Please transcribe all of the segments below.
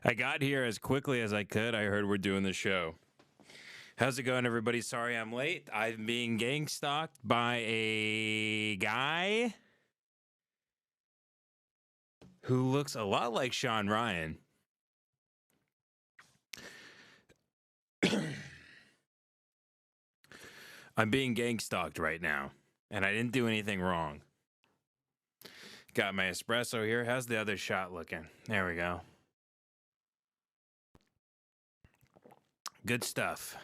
I got here as quickly as I could. I heard we're doing the show. How's it going, everybody? Sorry I'm late. I'm being gang stalked by a guy who looks a lot like Shawn Ryan. I'm being gang stalked right now, and I didn't do anything wrong. Got my espresso here. How's the other shot looking? There we go. Good stuff.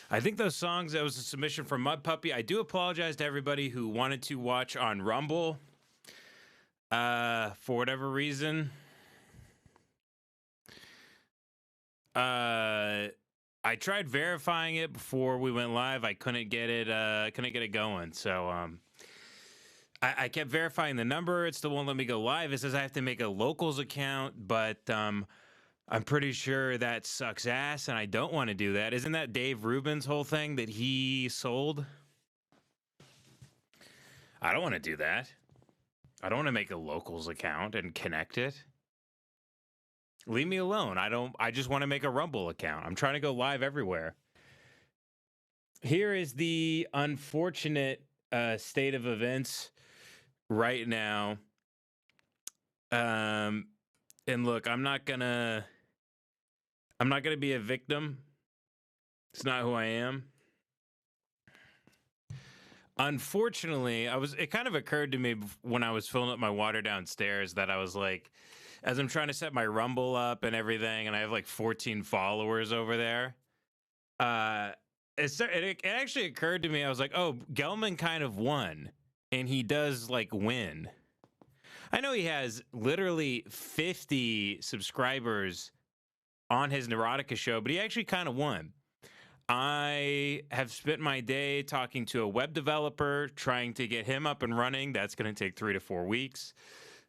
I think those songs, that was a submission from Mud Puppy. I do apologize to everybody who wanted to watch on Rumble. For whatever reason. I tried verifying it before we went live. I couldn't get it going. So I kept verifying the number. It still won't let me go live. It says I have to make a locals account, but I'm pretty sure that sucks ass, and I don't want to do that. Isn't that Dave Rubin's whole thing that he sold? I don't want to do that. I don't want to make a locals account and connect it. Leave me alone. I just want to make a Rumble account. I'm trying to go live everywhere. Here is the unfortunate state of events right now. And look, I'm not gonna be a victim. It's not who I am. Unfortunately, it kind of occurred to me when I was filling up my water downstairs that I was like, as I'm trying to set my Rumble up and everything, and I have like 14 followers over there, it actually occurred to me, I was like, oh, Gelman kind of won, and he does like win. I know he has literally 50 subscribers on his Neurotica show, but he actually kind of won. I have spent my day talking to a web developer, trying to get him up and running. That's going to take 3 to 4 weeks.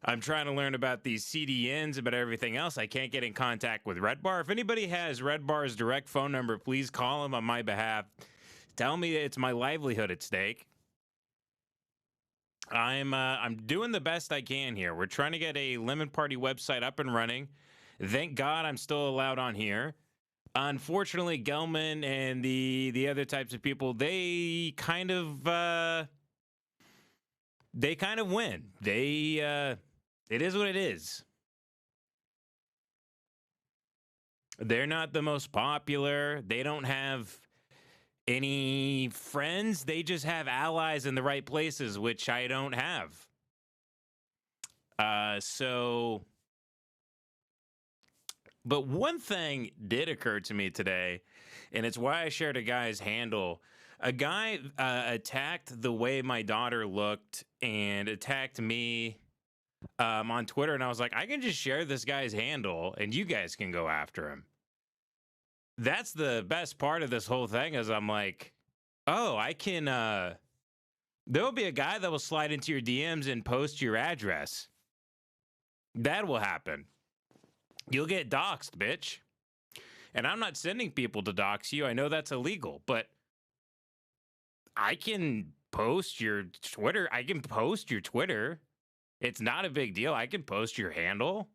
I'm trying to learn about these CDNs, about everything else. I can't get in contact with Red Bar. If anybody has Red Bar's direct phone number, please call him on my behalf. Tell me it's my livelihood at stake. I'm doing the best I can here. We're trying to get a Lemon Party website up and running. Thank God I'm still allowed on here. Unfortunately, Gelman and the other types of people, they kind of win. It is what it is. They're not the most popular. They don't have any friends. They just have allies in the right places, which I don't have. But one thing did occur to me today, and it's why I shared a guy's handle. A guy attacked the way my daughter looked and attacked me on Twitter, and I was like, I can just share this guy's handle, and you guys can go after him. That's the best part of this whole thing, is I'm like, oh, I can, there'll be a guy that will slide into your DMs and post your address. That will happen. You'll get doxxed, bitch. And I'm not sending people to dox you. I know that's illegal, but I can post your Twitter. I can post your Twitter. It's not a big deal. I can post your handle.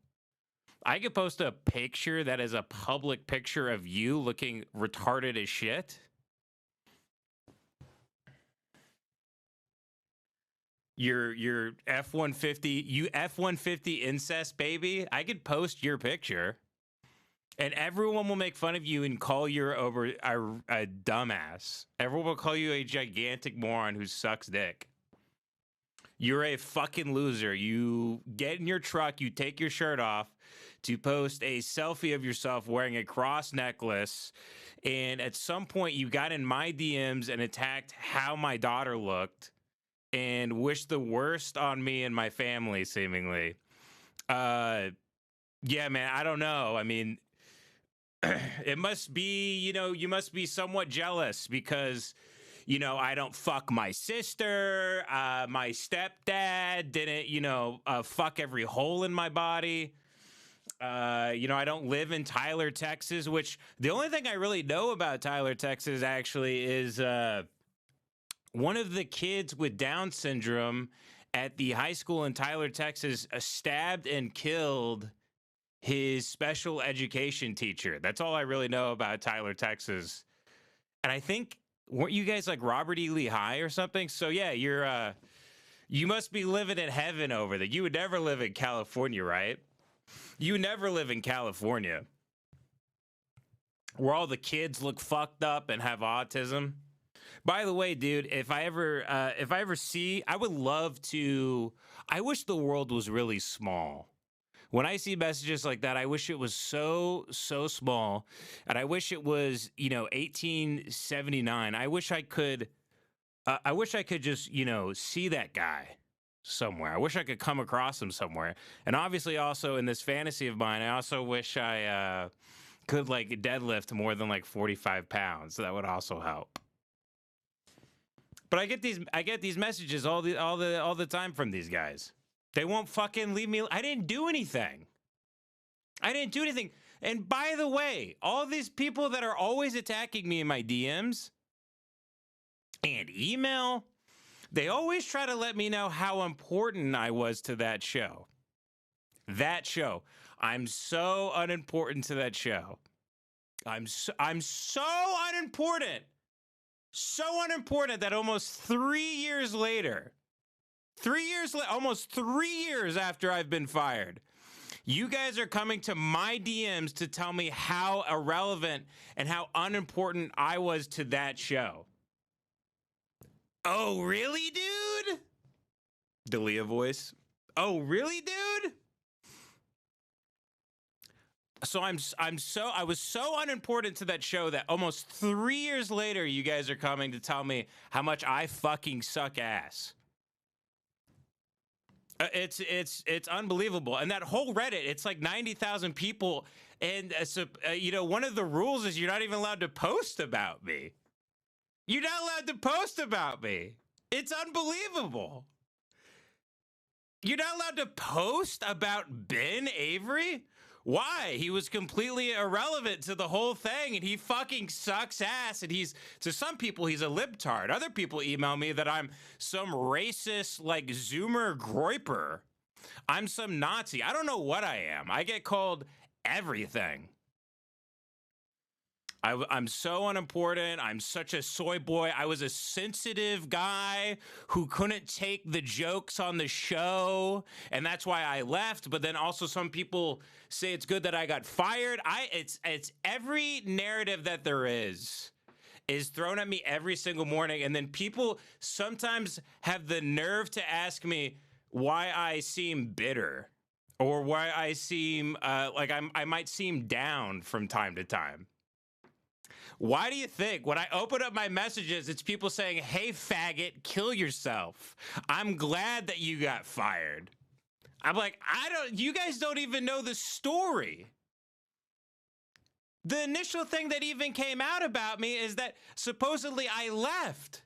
I could post a picture that is a public picture of you looking retarded as shit. Your F-150, you F-150 incest baby. I could post your picture, and everyone will make fun of you and call you a dumbass. Everyone will call you a gigantic moron who sucks dick. You're a fucking loser. You get in your truck, you take your shirt off to post a selfie of yourself wearing a cross necklace, and at some point you got in my DMs and attacked how my daughter looked and wished the worst on me and my family, seemingly. Yeah, man, I don't know. I mean, it must be, you must be somewhat jealous because, I don't fuck my sister. My stepdad didn't, fuck every hole in my body. I don't live in Tyler, Texas, which the only thing I really know about Tyler, Texas, actually, is one of the kids with Down syndrome at the high school in Tyler, Texas, stabbed and killed his special education teacher. That's all I really know about Tyler, Texas. And I think, weren't you guys like Robert E. Lee High or something? So yeah, you must be living in heaven over there. You would never live in California, right? You never live in California, where all the kids look fucked up and have autism. By the way, dude, if I ever see, I would love to. I wish the world was really small. When I see messages like that, I wish it was so small, and I wish it was 1879. I wish I could just see that guy somewhere. I wish I could come across him somewhere. And obviously, also in this fantasy of mine, I also wish I could like deadlift more than like 45 pounds. So that would also help. But I get these messages all the time from these guys. They won't fucking leave me. I didn't do anything. And by the way, all these people that are always attacking me in my DMs and email, they always try to let me know how important I was to that show. I'm so unimportant to that show. I'm so unimportant. So unimportant that almost 3 years later, almost 3 years after I've been fired, you guys are coming to my DMs to tell me how irrelevant and how unimportant I was to that show. Oh, really, dude? Dalia voice. Oh, really, dude? So I was so unimportant to that show that almost 3 years later, you guys are coming to tell me how much I fucking suck ass. It's unbelievable. And that whole Reddit, it's like 90,000 people. And one of the rules is you're not even allowed to post about me. You're not allowed to post about me. It's unbelievable. You're not allowed to post about Ben Avery? Why? He was completely irrelevant to the whole thing, and he fucking sucks ass, and to some people, he's a libtard. Other people email me that I'm some racist, like, Zoomer Groiper. I'm some Nazi. I don't know what I am. I get called everything. I'm so unimportant. I'm such a soy boy. I was a sensitive guy who couldn't take the jokes on the show, and that's why I left. But then also some people say it's good that I got fired. It's every narrative that there is thrown at me every single morning, and then people sometimes have the nerve to ask me why I seem bitter or why I seem like I might seem down from time to time. Why do you think when I open up my messages, it's people saying, hey, faggot, kill yourself. I'm glad that you got fired. I'm like, you guys don't even know the story. The initial thing that even came out about me is that supposedly I left.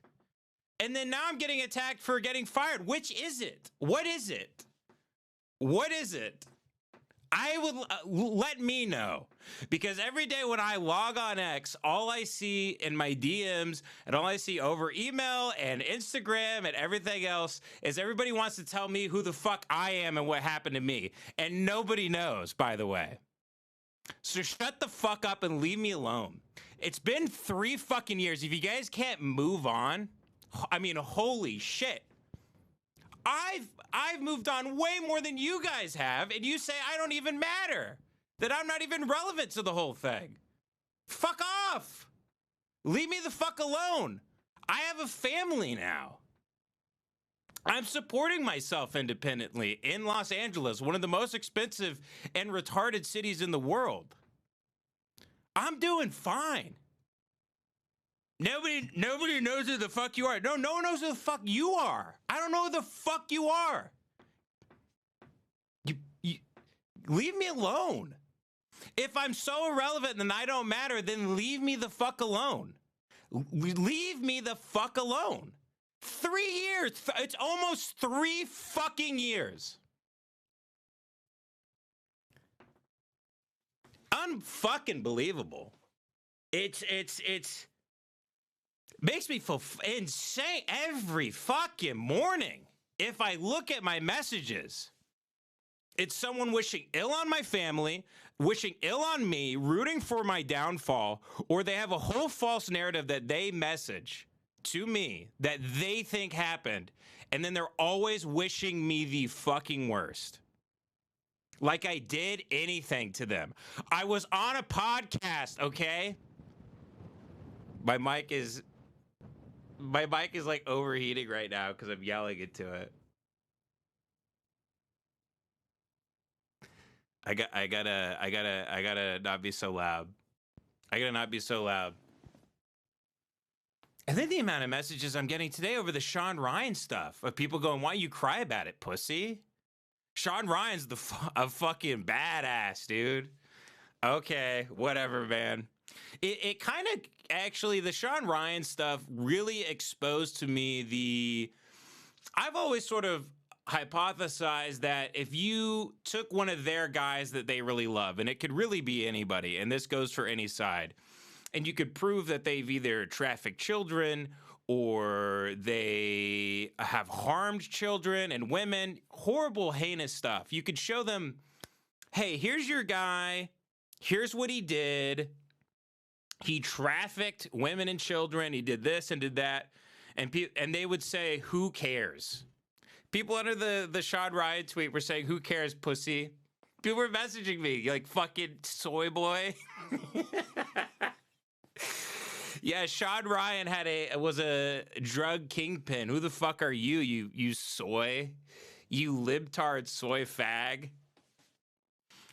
And then now I'm getting attacked for getting fired. Which is it? What is it? What is it? I would let me know, because every day when I log on X, all I see in my DMs and all I see over email and Instagram and everything else is everybody wants to tell me who the fuck I am and what happened to me. And nobody knows, by the way. So shut the fuck up and leave me alone. It's been 3 fucking years. If you guys can't move on, I mean, holy shit. I've moved on way more than you guys have, and you say I don't even matter, that I'm not even relevant to the whole thing. Fuck off. Leave me the fuck alone. I have a family now. I'm supporting myself independently in Los Angeles, one of the most expensive and retarded cities in the world. I'm doing fine. Nobody knows who the fuck you are. No one knows who the fuck you are. I don't know who the fuck you are. You leave me alone. If I'm so irrelevant and I don't matter, then leave me the fuck alone. Leave me the fuck alone. 3 years. It's almost 3 fucking years. Unfucking believable. It's makes me feel insane every fucking morning if I look at my messages. It's someone wishing ill on my family, wishing ill on me, rooting for my downfall, or they have a whole false narrative that they message to me that they think happened, and then they're always wishing me the fucking worst. Like I did anything to them. I was on a podcast, okay? My mic is like overheating right now because I'm yelling into it. I gotta not be so loud. I gotta not be so loud. And then the amount of messages I'm getting today over the Shawn Ryan stuff of people going, "Why you cry about it, pussy?" Shawn Ryan's a fucking badass, dude. Okay, whatever, man. It kind of actually, the Shawn Ryan stuff really exposed to me I've always sort of hypothesized that if you took one of their guys that they really love, and it could really be anybody, and this goes for any side, and you could prove that they've either trafficked children or they have harmed children and women, horrible, heinous stuff. You could show them, hey, here's your guy. Here's what he did. He trafficked women and children. He did this and did that. And they would say, who cares? People under the Shawn Ryan tweet were saying, who cares, pussy? People were messaging me like, fucking soy boy. Yeah, Shawn Ryan was a drug kingpin. Who the fuck are you, you soy? You libtard soy fag?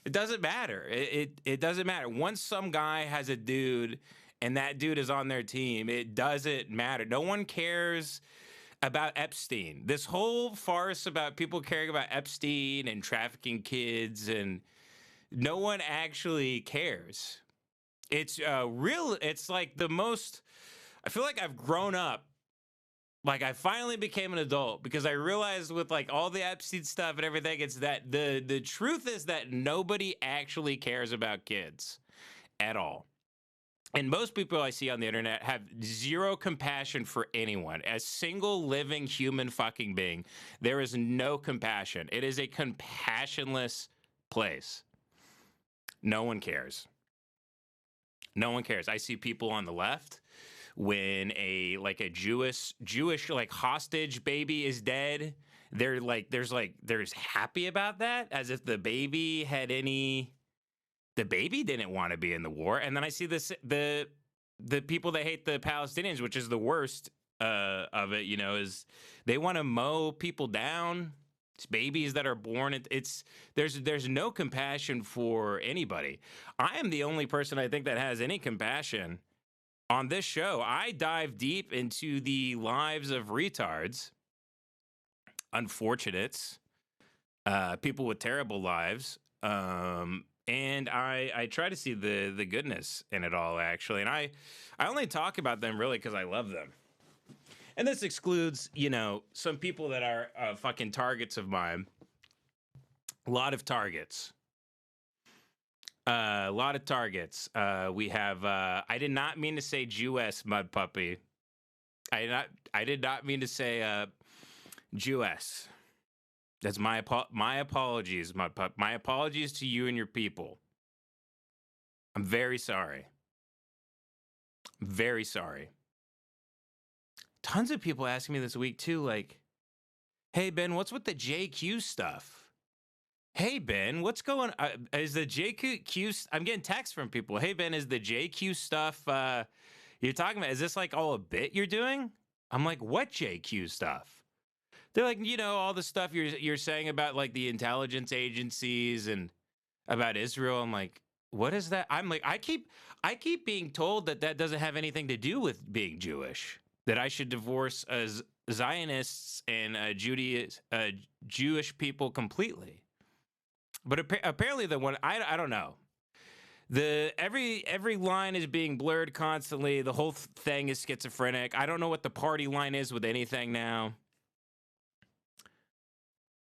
It doesn't matter. It doesn't matter. Once some guy has a dude and that dude is on their team, it doesn't matter. No one cares about Epstein. This whole farce about people caring about Epstein and trafficking kids, and no one actually cares. It's it's like the most, I feel like I've grown up. Like I finally became an adult because I realized with like all the Epstein stuff and everything, it's that the truth is that nobody actually cares about kids at all. And most people I see on the internet have zero compassion for anyone. A single living human fucking being. There is no compassion. It is a compassionless place. No one cares. No one cares. I see people on the left when a Jewish like hostage baby is dead, they're like there's happy about that as if the baby didn't want to be in the war. And then I see the people that hate the Palestinians, which is the worst of it, is they want to mow people down. It's babies that are born. There's no compassion for anybody. I am the only person I think that has any compassion on this show. I dive deep into the lives of retards, unfortunates, people with terrible lives, and I try to see the goodness in it all, actually. And I only talk about them really because I love them. And this excludes, some people that are fucking targets of mine. A lot of targets. A lot of targets. We have. I did not mean to say Jewess, mud puppy. I did not mean to say Jewess. That's my apologies, mud pup. My apologies to you and your people. I'm very sorry. Very sorry. Tons of people asking me this week too, like, "Hey Ben, what's with the JQ stuff?" Hey Ben, what's going on? Is the JQ? I'm getting texts from people. Hey Ben, is the JQ stuff you're talking about? Is this like all a bit you're doing? I'm like, what JQ stuff? They're like, all the stuff you're saying about like the intelligence agencies and about Israel. I'm like, what is that? I'm like, I keep being told that doesn't have anything to do with being Jewish. That I should divorce as Zionists and Jewish people completely. But apparently the one I don't know. Every line is being blurred constantly. The whole thing is schizophrenic. I don't know what the party line is with anything now.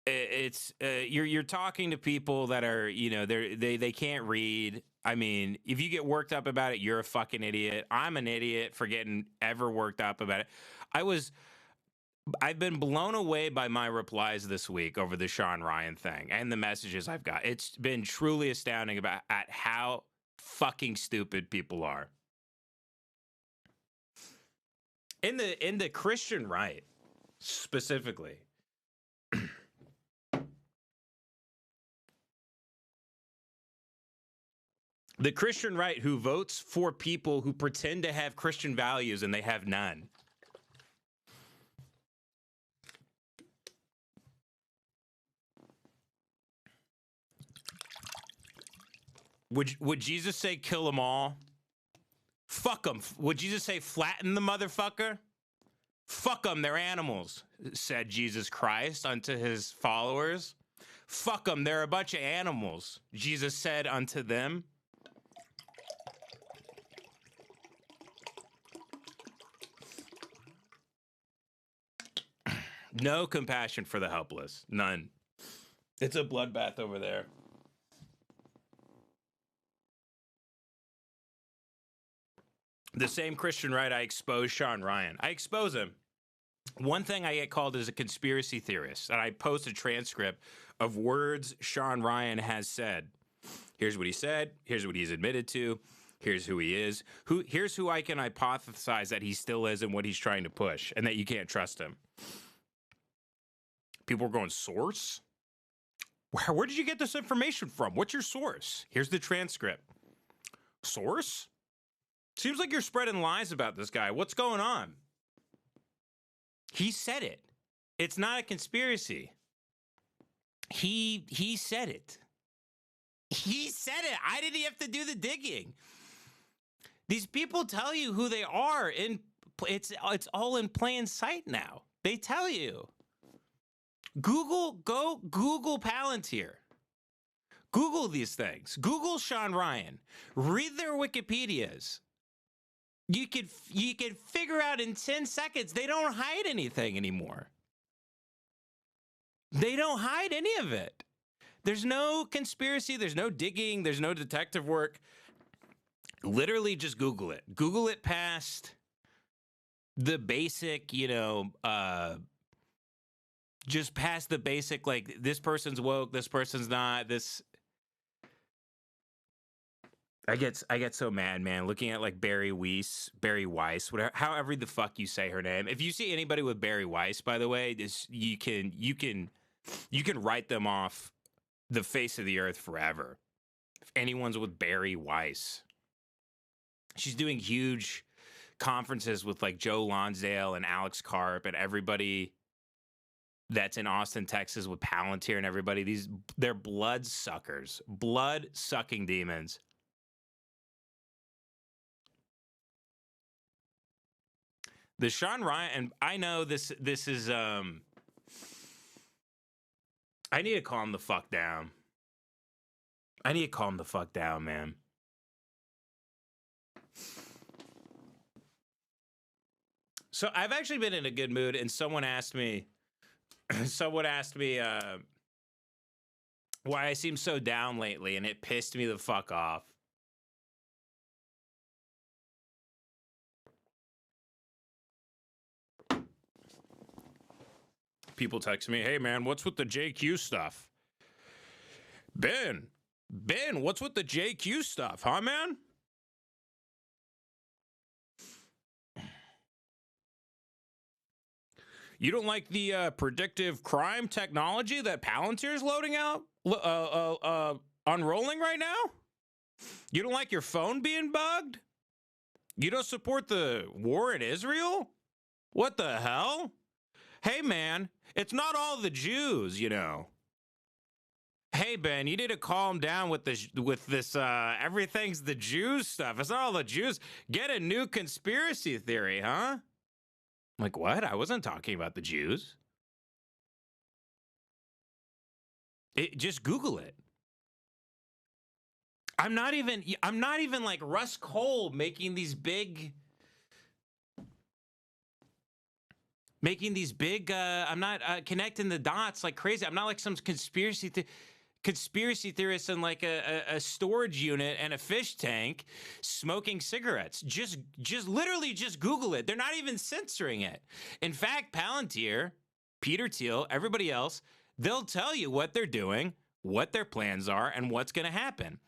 It's you're talking to people that are they can't read. I mean, if you get worked up about it, you're a fucking idiot. I'm an idiot for getting ever worked up about it. I've been blown away by my replies this week over the Shawn Ryan thing and the messages I've got. It's been truly astounding about at how fucking stupid people are. In the Christian right, specifically. The Christian right who votes for people who pretend to have Christian values and they have none. Would Jesus say kill them all? Fuck them. Would Jesus say flatten the motherfucker? Fuck them, they're animals, said Jesus Christ unto his followers. Fuck them, they're a bunch of animals, Jesus said unto them. No compassion for the helpless. None. It's a bloodbath over there. The same Christian right I expose Shawn Ryan. I expose him. One thing I get called is a conspiracy theorist, and I post a transcript of words Shawn Ryan has said. Here's what he said. Here's what he's admitted to. Here's who he is. Here's who I can hypothesize that he still is and what he's trying to push, and that you can't trust him. People are going, source? Where did you get this information from? What's your source? Here's the transcript. Source? Seems like you're spreading lies about this guy. What's going on? He said it. It's not a conspiracy. He said it. He said it. I didn't have to do the digging. These people tell you who they are, and it's all in plain sight now. They tell you. Go Google Palantir. Google these things. Google Shawn Ryan. Read their Wikipedias. You could figure out in 10 seconds they don't hide anything anymore. They don't hide any of it. There's no conspiracy, there's no digging, there's no detective work. Literally just Google it. Google it past the basic, just past the basic, like, this person's woke, this person's not, this... I get so mad, man, looking at like Barry Weiss, whatever, however the fuck you say her name. If you see anybody with Barry Weiss, by the way, you can write them off the face of the earth forever. If anyone's with Barry Weiss, she's doing huge conferences with like Joe Lonsdale and Alex Karp and everybody that's in Austin, Texas with Palantir and everybody. They're blood suckers, blood sucking demons. The Shawn Ryan, and I know this is, I need to calm the fuck down. I need to calm the fuck down, man. So I've actually been in a good mood, and someone asked me why I seem so down lately, and it pissed me the fuck off. People text me, hey man, what's with the JQ stuff? Ben, what's with the JQ stuff, huh, man? You don't like the predictive crime technology that Palantir's loading out, unrolling right now? You don't like your phone being bugged? You don't support the war in Israel? What the hell? Hey, man, it's not all the Jews, you know. Hey, Ben, you need to calm down with this everything's the Jews stuff. It's not all the Jews. Get a new conspiracy theory, huh? I'm like, what? I wasn't talking about the Jews. Just Google it. I'm not even like Russ Cole making these big, I'm not connecting the dots like crazy. I'm not like some conspiracy conspiracy theorists in like a storage unit and a fish tank smoking cigarettes. Just literally just Google it. They're not even censoring it. In fact, Palantir, Peter Thiel, everybody else, they'll tell you what they're doing, what their plans are, and what's going to happen.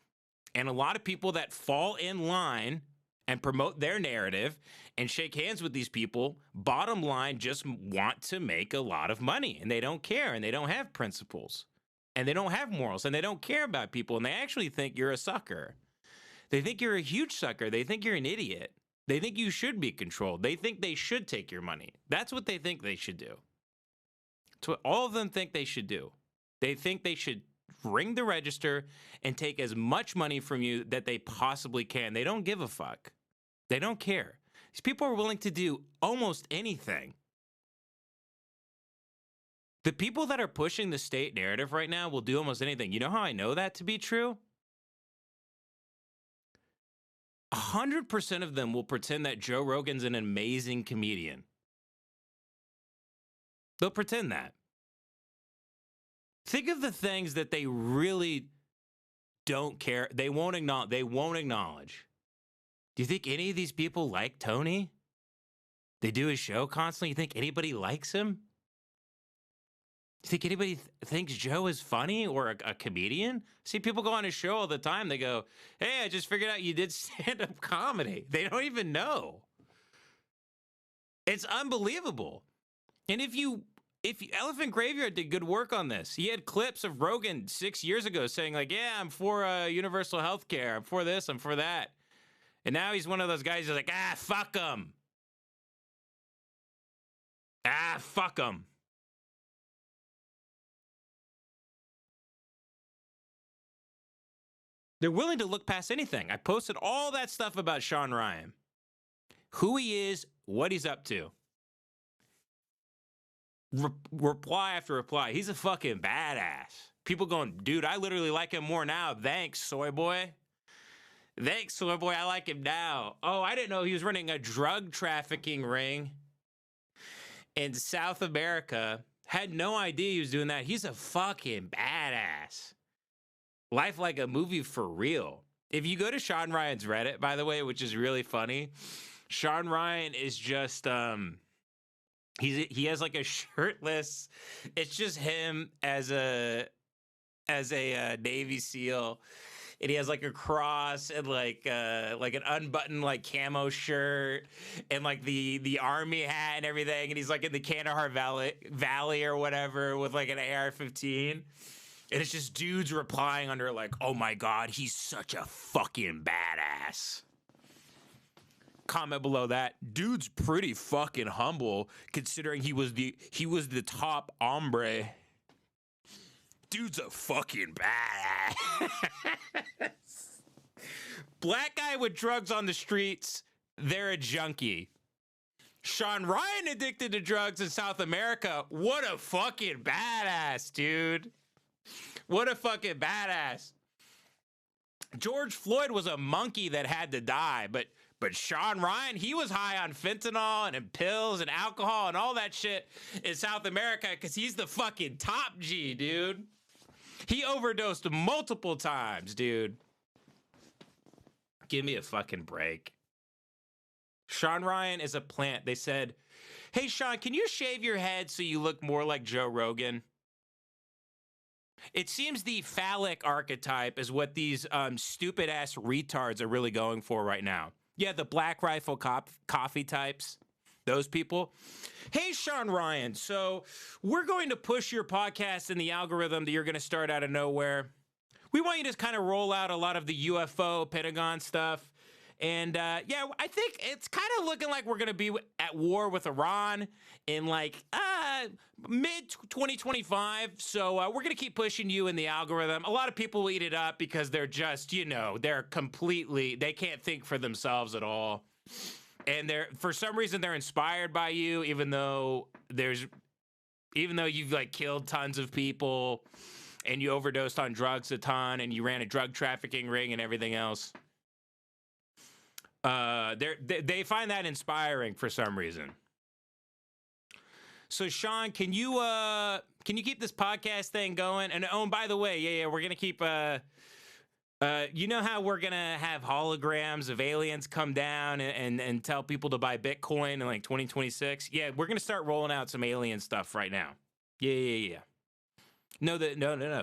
And a lot of people that fall in line and promote their narrative and shake hands with these people, bottom line, just want to make a lot of money. And they don't care, and they don't have principles, and they don't have morals, and they don't care about people, and they actually think you're a sucker. They think you're a huge sucker. They think you're an idiot. They think you should be controlled. They think they should take your money. That's what they think they should do. That's what all of them think they should do. They think they should ring the register and take as much money from you that they possibly can. They don't give a fuck. They don't care. These people are willing to do almost anything. The people that are pushing the state narrative right now will do almost anything. You know how I know that to be true? 100% of them will pretend that Joe Rogan's an amazing comedian. They'll pretend that. Think of the things that they really don't care. They won't acknowledge. Do you think any of these people like Tony? They do his show constantly. You think anybody likes him? You think anybody thinks Joe is funny or a comedian? See, people go on his show all the time. They go, hey, I just figured out you did stand-up comedy. They don't even know. It's unbelievable. And if Elephant Graveyard did good work on this. He had clips of Rogan 6 years ago saying like, yeah, I'm for universal health care. I'm for this. I'm for that. And now he's one of those guys who's like, fuck him. Fuck him. They're willing to look past anything. I posted all that stuff about Shawn Ryan. Who he is, what he's up to. Reply after reply. He's a fucking badass. People going, dude, I literally like him more now. Thanks, soy boy. Thanks, soy boy. I like him now. Oh, I didn't know he was running a drug trafficking ring in South America. Had no idea he was doing that. He's a fucking badass. Life like a movie for real. If you go to Shawn Ryan's Reddit, by the way, which is really funny, Shawn Ryan is just he has like a shirtless. It's just him as a Navy SEAL, and he has like a cross and like an unbuttoned like camo shirt and like the army hat and everything, and he's like in the Kandahar Valley or whatever with like an AR-15. And it's just dudes replying under like, oh my God, he's such a fucking badass. Comment below that, dude's pretty fucking humble considering he was the top hombre. Dude's a fucking badass. Black guy with drugs on the streets, they're a junkie. Shawn Ryan addicted to drugs in South America. What a fucking badass, dude. What a fucking badass. George Floyd was a monkey that had to die, but Shawn Ryan, he was high on fentanyl and pills and alcohol and all that shit in South America because he's the fucking top G, dude. He overdosed multiple times, dude. Give me a fucking break. Shawn Ryan is a plant. They said, hey, Shawn, can you shave your head so you look more like Joe Rogan? It seems the phallic archetype is what these stupid-ass retards are really going for right now. Yeah, the Black Rifle coffee types, those people. Hey, Shawn Ryan, so we're going to push your podcast in the algorithm that you're going to start out of nowhere. We want you to kind of roll out a lot of the UFO, Pentagon stuff. And yeah, I think it's kind of looking like we're going to be at war with Iran in like mid-2025. So we're going to keep pushing you in the algorithm. A lot of people will eat it up because they're just, they can't think for themselves at all. And for some reason, they're inspired by you, even though you've like killed tons of people and you overdosed on drugs a ton and you ran a drug trafficking ring and everything else. They find that inspiring for some reason. So Shawn, can you keep this podcast thing going? And by the way, yeah, we're gonna keep you know how we're gonna have holograms of aliens come down and tell people to buy Bitcoin in like 2026? Yeah, we're gonna start rolling out some alien stuff right now. Yeah. No.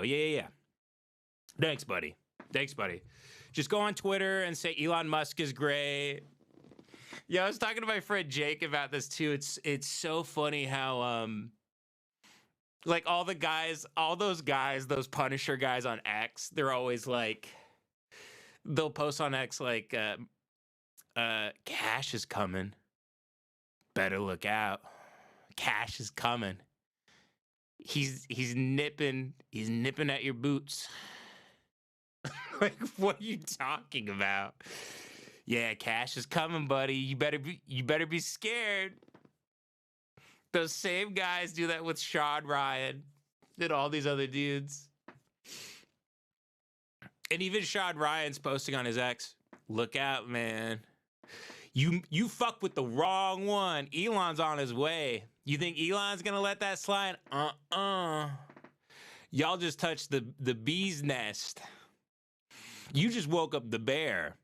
Yeah. Thanks, buddy. Just go on Twitter and say Elon Musk is great. Yeah, I was talking to my friend Jake about this too. It's so funny how like all those guys, those Punisher guys on X, they're always like, they'll post on X like cash is coming. Better look out. Cash is coming. He's nipping at your boots. Like, what are you talking about? Yeah, cash is coming, buddy. You better be scared. Those same guys do that with Shawn Ryan and all these other dudes. And even Shawn Ryan's posting on his X, look out, man. You fuck with the wrong one. Elon's on his way. You think Elon's gonna let that slide? Y'all just touched the bee's nest. You just woke up the bear.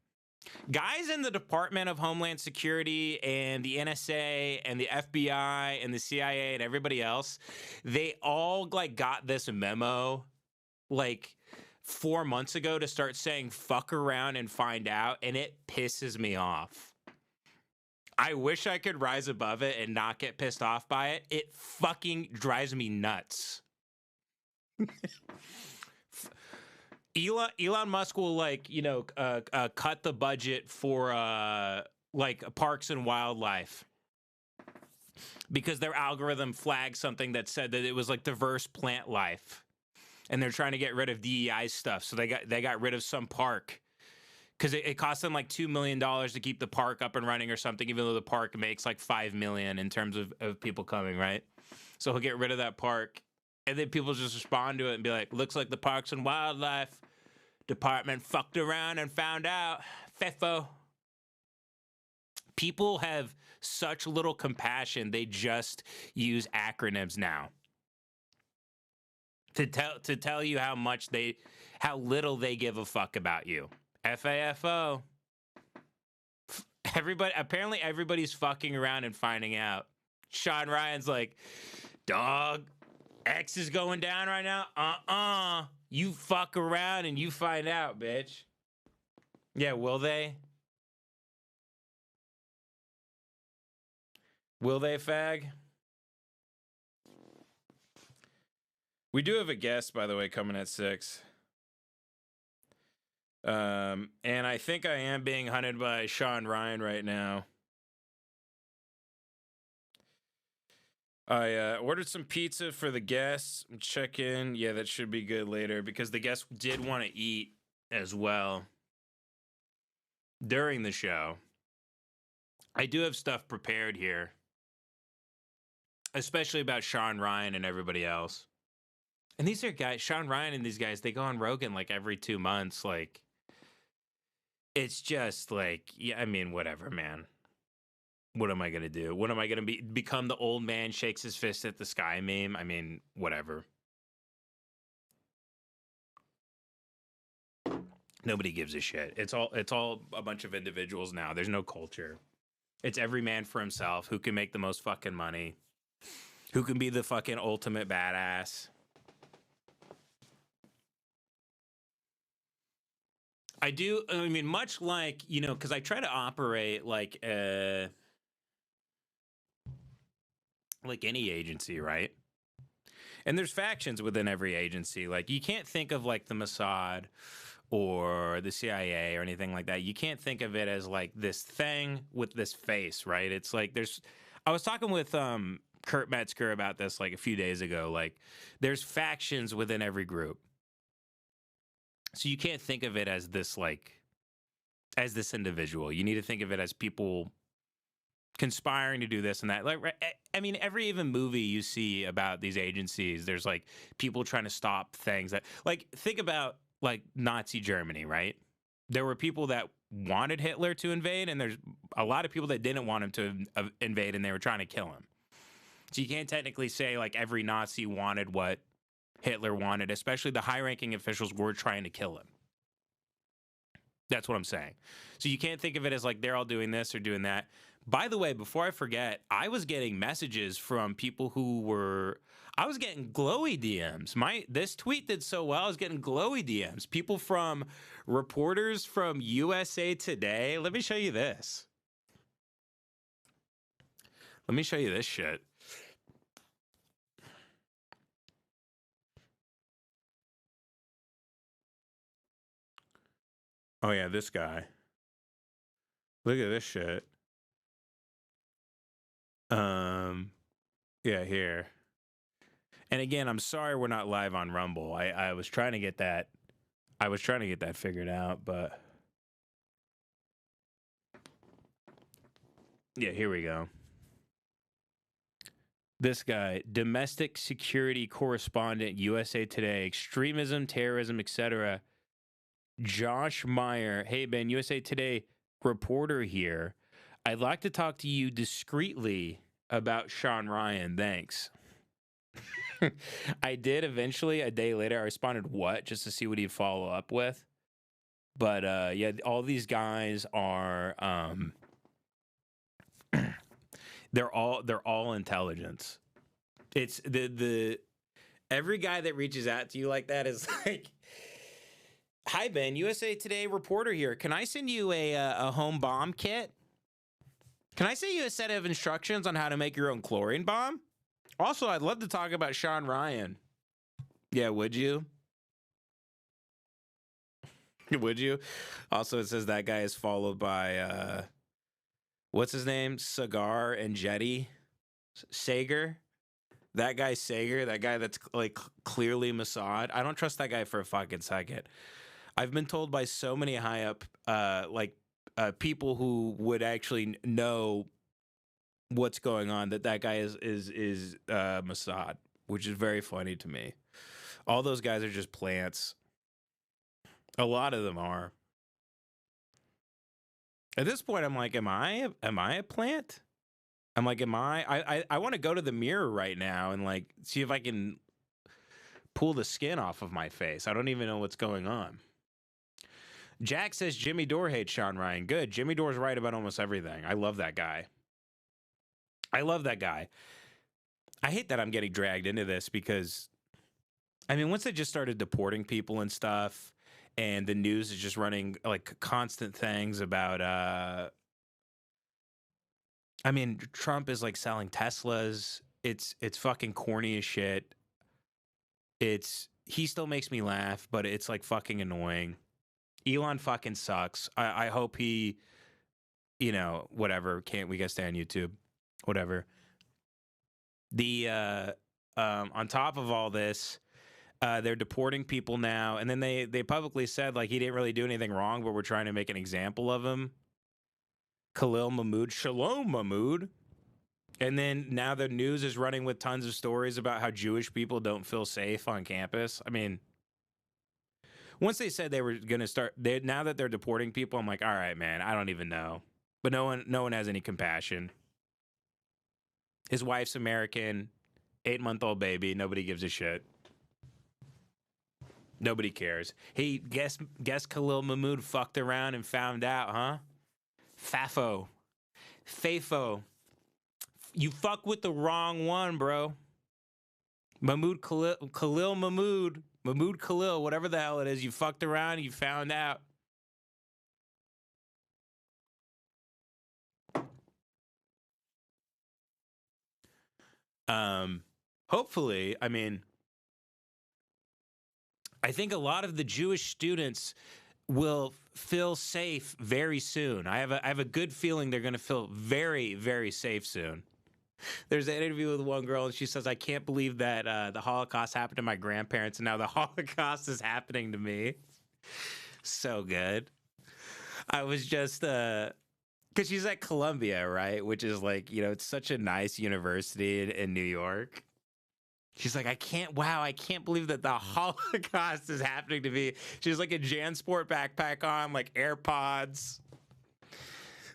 Guys in the Department of Homeland Security and the NSA and the FBI and the CIA and everybody else, they all like got this memo like 4 months ago to start saying fuck around and find out, and it pisses me off. I wish I could rise above it and not get pissed off by it. It fucking drives me nuts. Elon Musk will like, cut the budget for like parks and wildlife because their algorithm flagged something that said that it was like diverse plant life, and they're trying to get rid of DEI stuff. So they got rid of some park because it cost them like $2 million to keep the park up and running or something, even though the park makes like $5 million in terms of people coming, right? So he'll get rid of that park. And then people just respond to it and be like, looks like the Parks and Wildlife Department fucked around and found out. Fefo. People have such little compassion, they just use acronyms now to tell you how little they give a fuck about you. FAFO. Apparently everybody's fucking around and finding out. Shawn Ryan's like, dog, X is going down right now. You fuck around and you find out, bitch. Yeah, will they? Will they, fag? We do have a guest, by the way, coming at 6. And I think I am being hunted by Shawn Ryan right now. I ordered some pizza for the guests. Check in. Yeah, that should be good later because the guests did want to eat as well during the show. I do have stuff prepared here, especially about Shawn Ryan and everybody else. And these are guys, Shawn Ryan and these guys, they go on Rogan like every 2 months. Like, it's just like, yeah, I mean, whatever, man. What am I going to do? What am I going to become the old man shakes his fist at the sky meme? I mean, whatever. Nobody gives a shit. It's all a bunch of individuals now. There's no culture. It's every man for himself. Who can make the most fucking money? Who can be the fucking ultimate badass? I mean, much like, because I try to operate like any agency, right? And there's factions within every agency. Like, you can't think of like the Mossad or the CIA or anything like that. You can't think of it as like this thing with this face, right? It's like I was talking with Kurt Metzger about this like a few days ago. Like, there's factions within every group. So you can't think of it as this individual. You need to think of it as people conspiring to do this and that. Like, I mean, every even movie you see about these agencies, there's like people trying to stop things that, like, think about like Nazi Germany, right? There were people that wanted Hitler to invade, and there's a lot of people that didn't want him to invade, and they were trying to kill him. So you can't technically say like every Nazi wanted what Hitler wanted, especially the high-ranking officials were trying to kill him. That's what I'm saying. So you can't think of it as like they're all doing this or doing that. By the way, before I forget, I was getting messages from people who were, I was getting glowy DMs. This tweet did so well, I was getting glowy DMs. People from reporters from USA Today. Let me show you this. Let me show you this shit. Oh yeah, this guy. Look at this shit. Yeah, here. And again, I'm sorry we're not live on Rumble. I was trying to get that. I was trying to get that figured out, but yeah, here we go. This guy, domestic security correspondent, USA Today, extremism, terrorism, etc. Josh Meyer. Hey, Ben, USA Today reporter here. I'd like to talk to you discreetly about Shawn Ryan. Thanks. I did eventually, a day later, I responded, what? Just to see what he'd follow up with. But yeah, all these guys are they're all intelligence. It's the every guy that reaches out to you like that is like, hi Ben, USA Today reporter here. Can I send you a home bomb kit? Can I send you a set of instructions on how to make your own chlorine bomb? Also, I'd love to talk about Shawn Ryan. Yeah, would you? Would you? Also, it says that guy is followed by what's his name? Cigar and Jetty Sager. That guy Sager, that guy that's like clearly Mossad. I don't trust that guy for a fucking second. I've been told by so many high up people who would actually know what's going on that guy is Mossad, which is very funny to me. All those guys are just plants. A lot of them are. At this point, I'm like, am I a plant? I'm like, I want to go to the mirror right now and like see if I can pull the skin off of my face. I don't even know what's going on. Jack says Jimmy Dore hates Shawn Ryan. Good. Jimmy Dore's right about almost everything. I love that guy. I love that guy. I hate that I'm getting dragged into this because, I mean, once they just started deporting people and stuff, and the news is just running like constant things about, I mean, Trump is like selling Teslas. It's fucking corny as shit. He still makes me laugh, but it's like fucking annoying. Elon fucking sucks. I hope he, you know, whatever. We gotta stay on YouTube. Whatever. The on top of all this, they're deporting people now, and then they publicly said like he didn't really do anything wrong, but we're trying to make an example of him. Khalil Mahmood, Shalom Mahmood. And then now the news is running with tons of stories about how Jewish people don't feel safe on campus. I mean, once they said they were going to start, now that they're deporting people, I'm like, all right, man, I don't even know. But no one has any compassion. His wife's American, 8-month-old baby. Nobody gives a shit. Nobody cares. Hey, guess Khalil Mahmood fucked around and found out, huh? Fafo. You fuck with the wrong one, bro. Khalil Mahmood, whatever the hell it is. You fucked around, you found out. Hopefully, I mean, I think a lot of the Jewish students will feel safe very soon. I have a good feeling they're going to feel very, very safe soon. There's an interview with one girl, and she says, I can't believe that the Holocaust happened to my grandparents, and now the Holocaust is happening to me. So good. I was just, because she's at Columbia, right? Which is like, you know, it's such a nice university in New York. She's like, I can't believe that the Holocaust is happening to me. She's like a JanSport backpack on, like AirPods.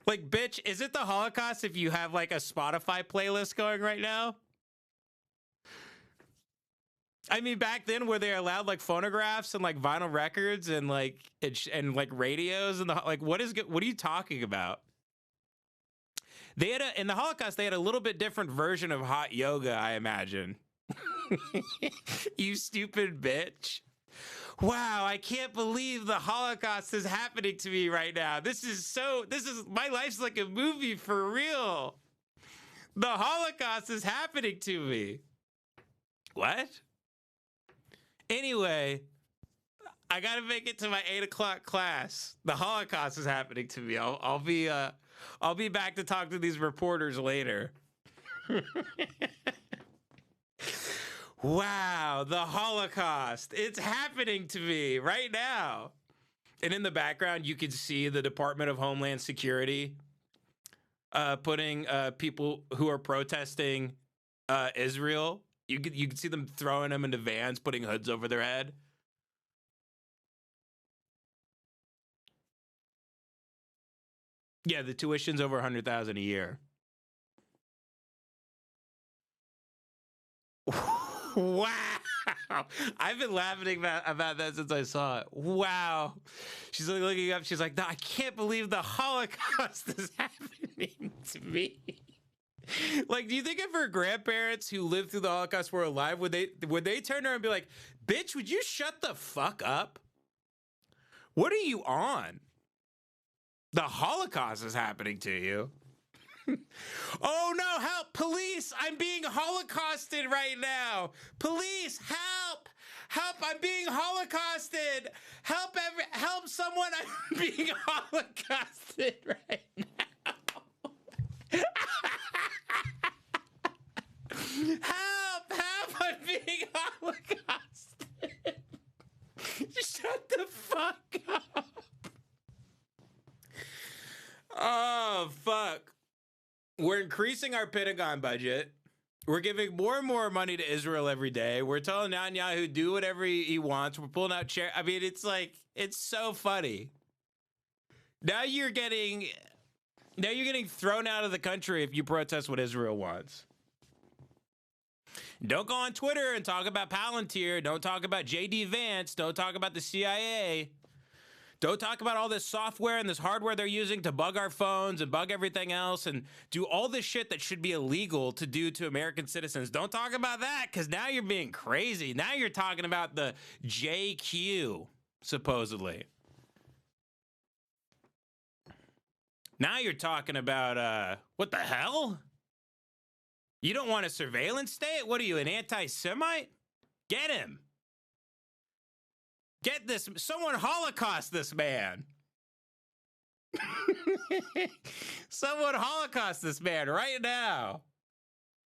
Like, bitch, is it the Holocaust if you have like a Spotify playlist going right now? I mean, back then, where they allowed like phonographs and like vinyl records and like and like radios and like what are you talking about? They had in the Holocaust, they had a little bit different version of hot yoga, I imagine. You stupid bitch. Wow, I can't believe the Holocaust is happening to me right now. This is my life's like a movie for real. The Holocaust is happening to me. What? Anyway, I gotta make it to my 8 o'clock class. The Holocaust is happening to me. I'll be back to talk to these reporters later. Wow, the Holocaust. It's happening to me right now. And in the background, you can see the Department of Homeland Security putting people who are protesting Israel. You can see them throwing them into vans, putting hoods over their head. Yeah, the tuition's over $100,000 a year. Wow. I've been laughing about that since I saw it. Wow. She's like looking up. She's like, no, I can't believe the Holocaust is happening to me. Like, do you think if her grandparents who lived through the Holocaust were alive, would they turn around and be like, bitch, would you shut the fuck up? What are you on? The Holocaust is happening to you. Oh no, help, police, I'm being holocausted right now. Police, help, I'm being holocausted. Help someone, I'm being holocausted right now. Help, I'm being holocausted. Shut the fuck up. Oh, fuck. We're increasing our Pentagon budget. We're giving more and more money to Israel every day. We're telling Netanyahu do whatever he wants. We're pulling out I mean, it's like, it's so funny. Now you're getting thrown out of the country if you protest what Israel wants. Don't go on Twitter and talk about Palantir. Don't talk about J.D. Vance. Don't talk about the CIA. Don't talk about all this software and this hardware they're using to bug our phones and bug everything else and do all this shit that should be illegal to do to American citizens. Don't talk about that, because now you're being crazy. Now you're talking about the JQ, supposedly. Now you're talking about, what the hell? You don't want a surveillance state? What are you, an anti-Semite? Get him. Get this, someone Holocaust this man. Someone Holocaust this man right now.